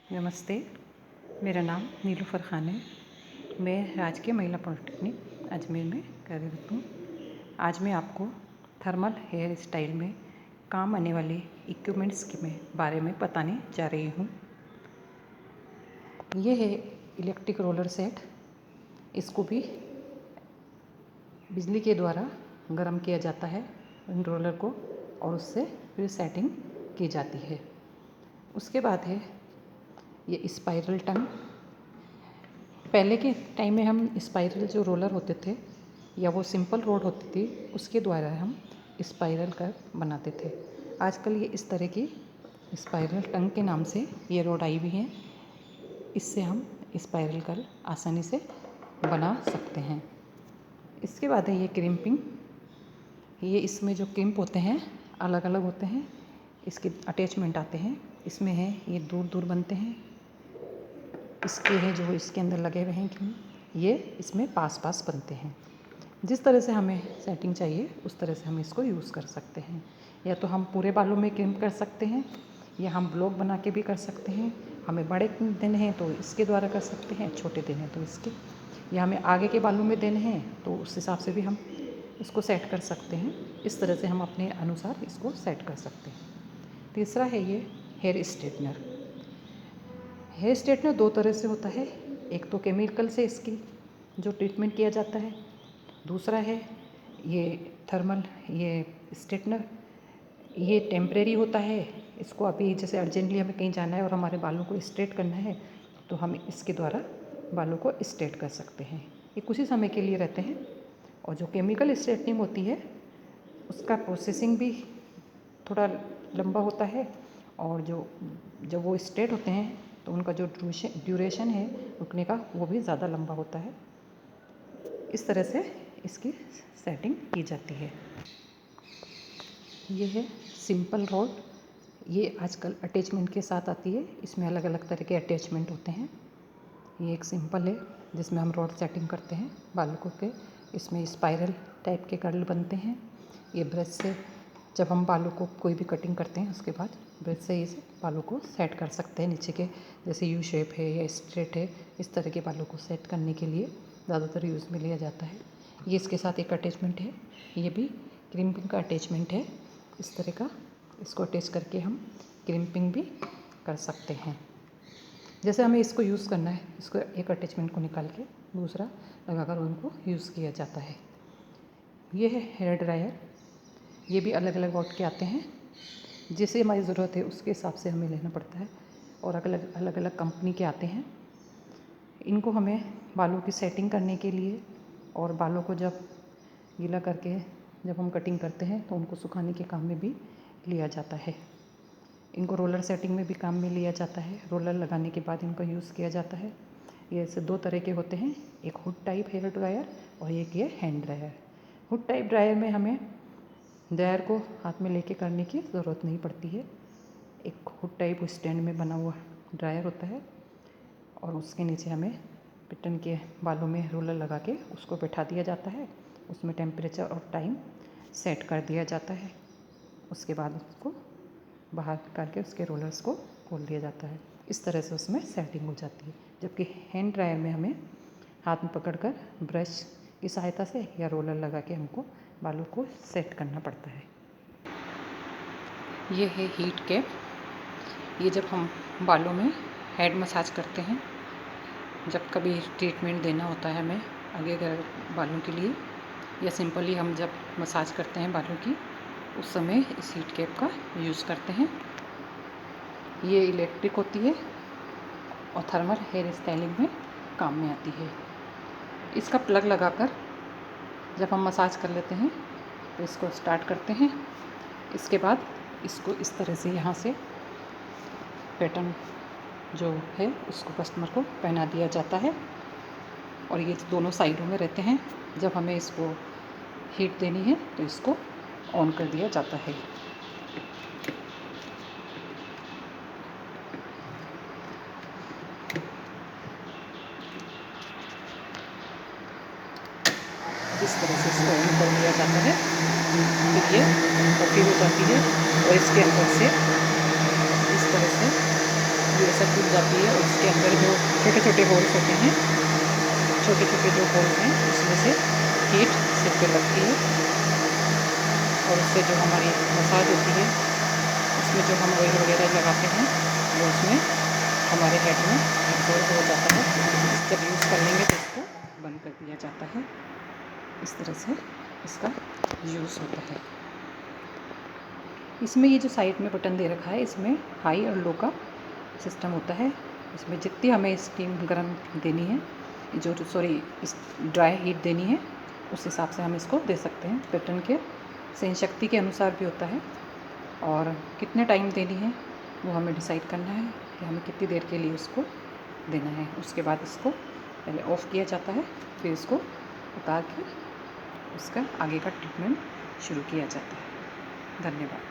नमस्ते, मेरा नाम नीलूफ़र खान है। मैं राजकीय महिला पॉलिटेक्निक अजमेर में कार्यरत हूँ। आज मैं आपको थर्मल हेयर स्टाइल में काम आने वाले इक्विपमेंट्स के बारे में बताने जा रही हूँ। ये है इलेक्ट्रिक रोलर सेट। इसको भी बिजली के द्वारा गर्म किया जाता है इन रोलर को, और उससे फिर सेटिंग की जाती है। उसके बाद है ये स्पाइरल टंग। पहले के टाइम में हम स्पाइरल जो रोलर होते थे या वो सिंपल रोड होती थी, उसके द्वारा हम स्पाइरल कर बनाते थे। आजकल ये इस तरह की स्पाइरल टंग के नाम से ये रोड आई हुई है। इससे हम स्पाइरल कर आसानी से बना सकते हैं। इसके बाद है ये क्रिम्पिंग। ये इसमें जो क्रिम्प होते हैं अलग अलग होते हैं, इसके अटैचमेंट आते हैं। इसमें है ये दूर दूर बनते हैं, इसके हैं जो इसके अंदर लगे हुए हैं कि ये इसमें पास पास बनते हैं। जिस तरह से हमें सेटिंग चाहिए उस तरह से हम इसको यूज़ कर सकते हैं। या तो हम पूरे बालों में क्रिम्प कर सकते हैं, या हम ब्लॉक बना के भी कर सकते हैं। हमें बड़े देने हैं तो इसके द्वारा कर सकते हैं, छोटे देने हैं तो इसके, या हमें आगे के बालों में देने हैं तो उस हिसाब से भी हम इसको सेट कर सकते हैं। इस तरह से हम अपने अनुसार इसको सेट कर सकते हैं। तीसरा है ये हेयर स्ट्रेटनर। हेयर स्ट्रेटनर दो तरह से होता है। एक तो केमिकल से इसकी जो ट्रीटमेंट किया जाता है, दूसरा है ये थर्मल ये स्ट्रेटनर। ये टेम्परेरी होता है। इसको अभी जैसे अर्जेंटली हमें कहीं जाना है और हमारे बालों को स्ट्रेट करना है तो हम इसके द्वारा बालों को स्ट्रेट कर सकते हैं। ये कुछ ही समय के लिए रहते हैं। और जो केमिकल स्ट्रेटनिंग होती है उसका प्रोसेसिंग भी थोड़ा लंबा होता है, और जब वो स्ट्रेट होते हैं तो उनका जो ड्यूरेशन है रुकने का वो भी ज़्यादा लंबा होता है। इस तरह से इसकी सेटिंग की जाती है। ये है सिंपल रॉड। ये आजकल अटैचमेंट के साथ आती है। इसमें अलग अलग तरह के अटैचमेंट होते हैं। ये एक सिंपल है जिसमें हम रॉड सेटिंग करते हैं बालों के। इसमें स्पाइरल टाइप के कर्ल बनते हैं। ये ब्रश से जब हम बालों को कोई भी कटिंग करते हैं उसके बाद ब्रश से इस बालों को सेट कर सकते हैं। नीचे के जैसे यू शेप है या स्ट्रेट है, इस तरह के बालों को सेट करने के लिए ज़्यादातर यूज़ में लिया जाता है। ये इसके साथ एक अटैचमेंट है, ये भी क्रिम्पिंग का अटैचमेंट है। इस तरह का इसको अटैच करके हम क्रिम्पिंग भी कर सकते हैं। जैसे हमें इसको यूज़ करना है, इसको एक अटैचमेंट को निकाल के दूसरा लगाकर उनको यूज़ किया जाता है। ये है हेयर ड्रायर। ये भी अलग अलग वॉट के आते हैं। जैसे हमारी ज़रूरत है उसके हिसाब से हमें लेना पड़ता है, और अलग अलग कंपनी के आते हैं। इनको हमें बालों की सेटिंग करने के लिए और बालों को जब गीला करके जब हम कटिंग करते हैं तो उनको सुखाने के काम में भी लिया जाता है। इनको रोलर सेटिंग में भी काम में लिया जाता है। रोलर लगाने के बाद इनका यूज़ किया जाता है। ये ऐसे दो तरह के होते हैं, एक हुड टाइप हेयर ड्रायर और एक ये hand dryer. Hood type dryer में हमें ड्रायर को हाथ में लेके करने की ज़रूरत नहीं पड़ती है। एक हुड टाइप स्टैंड में बना हुआ ड्रायर होता है, और उसके नीचे हमें पिटन के बालों में रोलर लगा के उसको बैठा दिया जाता है। उसमें टेम्परेचर और टाइम सेट कर दिया जाता है। उसके बाद उसको बाहर निकाल के उसके रोलर्स को खोल दिया जाता है। इस तरह से उसमें सेटिंग हो जाती है। जबकि हैंड ड्रायर में हमें हाथ में पकड़कर ब्रश की सहायता से या रोलर लगा के हमको बालों को सेट करना पड़ता है। ये है हीट कैप। ये जब हम बालों में हेड मसाज करते हैं, जब कभी ट्रीटमेंट देना होता है हमें आगे बालों के लिए, या सिंपली हम जब मसाज करते हैं बालों की, उस समय इस हीट कैप का यूज़ करते हैं। ये इलेक्ट्रिक होती है और थर्मल हेयर स्टाइलिंग में काम में आती है। इसका प्लग लगाकर जब हम मसाज कर लेते हैं तो इसको स्टार्ट करते हैं। इसके बाद इसको इस तरह से यहाँ से पैटर्न जो है उसको कस्टमर को पहना दिया जाता है, और ये दोनों साइडों में रहते हैं। जब हमें इसको हीट देनी है तो इसको ऑन कर दिया जाता है। इस तरह से इसको ऑन कर दिया जाता है, फिर ये पट्टी हो जाती है और इसके अंदर से इस तरह से यूएसआर टूट जाती है और उसके अंदर जो छोटे छोटे होल्स होते हैं, छोटे छोटे जो होल्स हैं उसमें से हीट सिर पे लगती है और उससे जो हमारी मसाज होती है, उसमें जो हम ऑयल वगैरह लगाते हैं वो उसमें हमारे हेड में एब्जॉर्ब हो जाता है। जब यूज़ कर लेंगे तो इसको बंद कर दिया जाता है। इस तरह से इसका यूज़ होता है। इसमें ये जो साइड में बटन दे रखा है, इसमें हाई और लो का सिस्टम होता है। इसमें जितनी हमें स्टीम गर्म देनी है, जो सॉरी इस ड्राई हीट देनी है, उस हिसाब से हम इसको दे सकते हैं। पैटर्न के सहन शक्ति के अनुसार भी होता है और कितने टाइम देनी है वो हमें डिसाइड करना है कि हमें कितनी देर के लिए उसको देना है। उसके बाद इसको पहले ऑफ़ किया जाता है, फिर इसको उतार के उसका आगे का ट्रीटमेंट शुरू किया जाता है। धन्यवाद।